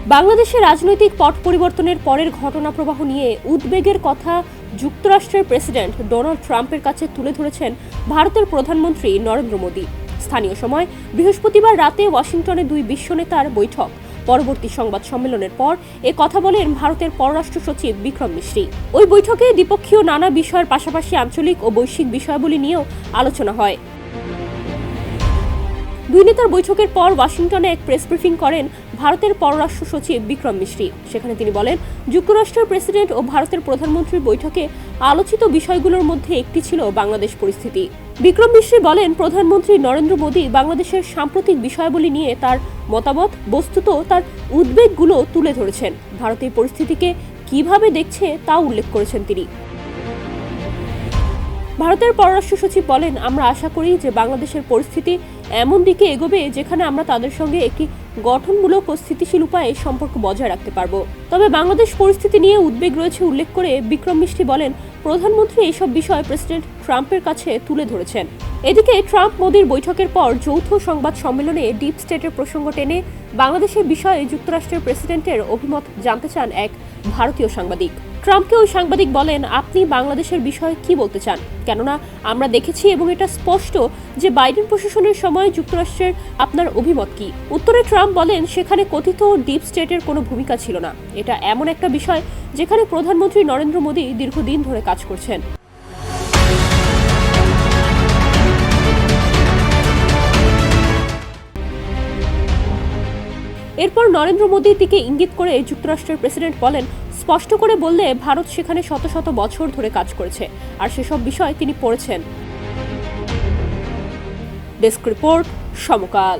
বাংলাদেশের রাজনৈতিক পট পরিবর্তনের পরের ঘটনা প্রবাহ নিয়ে উদ্বেগের কথা যুক্তরাষ্ট্রের প্রেসিডেন্ট ডোনাল্ড ট্রাম্পের কাছে তুলে ধরেছেন ভারতের প্রধানমন্ত্রী নরেন্দ্র মোদী। স্থানীয় সময় বৃহস্পতিবার রাতে ওয়াশিংটনে দুই বিশ্ব নেতার বৈঠক পরবর্তী সংবাদ সম্মেলনের পর এ কথা বলেন ভারতের পররাষ্ট্র সচিব বিক্রম মিশ্রি। ওই বৈঠকে দ্বিপক্ষীয় নানা বিষয়ের পাশাপাশি আঞ্চলিক ও বৈশ্বিক বিষয়াবলী নিয়েও আলোচনা হয়। দুই নেতার বৈঠকের পর ওয়াশিংটনে এক প্রেস ব্রিফিং করেন ভারতের পররাষ্ট্র সচিব বিক্রম মিশ্রি। সেখানে তিনি বলেন, যুক্তরাষ্ট্রের প্রেসিডেন্ট ও ভারতের প্রধানমন্ত্রীর বৈঠকে আলোচিত বিষয়গুলোর মধ্যে একটি ছিল বাংলাদেশ পরিস্থিতি। বিক্রম মিশ্রি বলেন, প্রধানমন্ত্রী নরেন্দ্র মোদী বাংলাদেশের সাম্প্রতিক বিষয়াবলী নিয়ে তার মতামত, বস্তুত তার উদ্বেগগুলো তুলে ধরেছেন। ভারতের পরিস্থিতিকে কিভাবে দেখছে তা উল্লেখ করেছেন তিনি। ভারতের পররাষ্ট্র সচিব বলেন, আমরা আশা করি যে বাংলাদেশের পরিস্থিতি এমন দিকে এগোবে যেখানে আমরা তাদের সঙ্গে একটি গঠনমূলক ও স্থিতিশীল উপায়ে সম্পর্ক বজায় রাখতে পারব। তবে বাংলাদেশ পরিস্থিতি নিয়ে উদ্বেগ রয়েছে উল্লেখ করে বিক্রম মিশ্রি বলেন, প্রধানমন্ত্রী এইসব বিষয় প্রেসিডেন্ট ট্রাম্পের কাছে তুলে ধরেছেন। এদিকে ট্রাম্প মোদির বৈঠকের পর যৌথ সংবাদ সম্মেলনে ডিপ স্টেটের প্রসঙ্গ টেনে বাংলাদেশের বিষয়ে যুক্তরাষ্ট্রের প্রেসিডেন্টের অভিমত জানতে চান এক ভারতীয় সাংবাদিক। ট্রাম্পকে ওই সাংবাদিক বলেন, আপনি বাংলাদেশের বিষয়ে কি বলতে চান? কেননা আমরা দেখেছি এবং এটা স্পষ্ট যে বাইডেন প্রশাসনের সময় যুক্তরাষ্ট্রের আপনার অভিমত কি? উত্তরে ট্রাম্প বলেন, সেখানে কথিত ডিপ স্টেটের কোনো ভূমিকা ছিল না। এটা এমন একটা বিষয় যেখানে প্রধানমন্ত্রী নরেন্দ্র মোদী দীর্ঘদিন ধরে কাজ করছেন। এরপর নরেন্দ্র মোদীর দিকে ইঙ্গিত করে যুক্তরাষ্ট্রের প্রেসিডেন্ট বলেন, স্পষ্ট করে বললে ভারত সেখানে শত শত বছর ধরে কাজ করেছে আর সেসব বিষয় তিনি পড়েছেন। ডেস্ক রিপোর্ট, সমকাল।